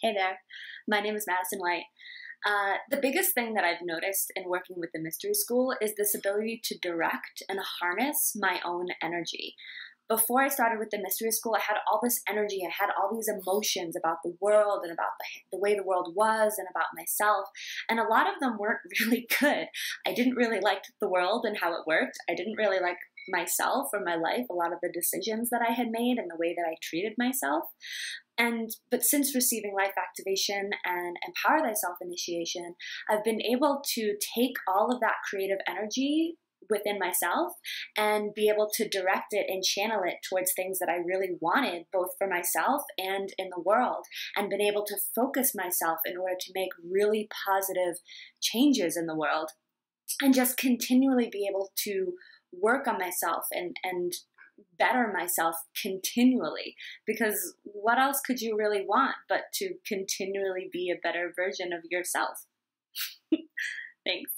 Hey there, my name is Madison White. The biggest thing that I've noticed in working with the mystery school is this ability to direct and harness my own energy. Before I started with the mystery school, I had all this energy, I had all these emotions about the world and about the way the world was and about myself, and a lot of them weren't really good. I didn't really like the world and how it worked. I didn't really like myself or my life, a lot of the decisions that I had made and the way that I treated myself. But since receiving life activation and Empower Thyself initiation, I've been able to take all of that creative energy within myself and be able to direct it and channel it towards things that I really wanted, both for myself and in the world, and been able to focus myself in order to make really positive changes in the world, and just continually be able to work on myself and better myself continually, because what else could you really want but to continually be a better version of yourself? Thanks.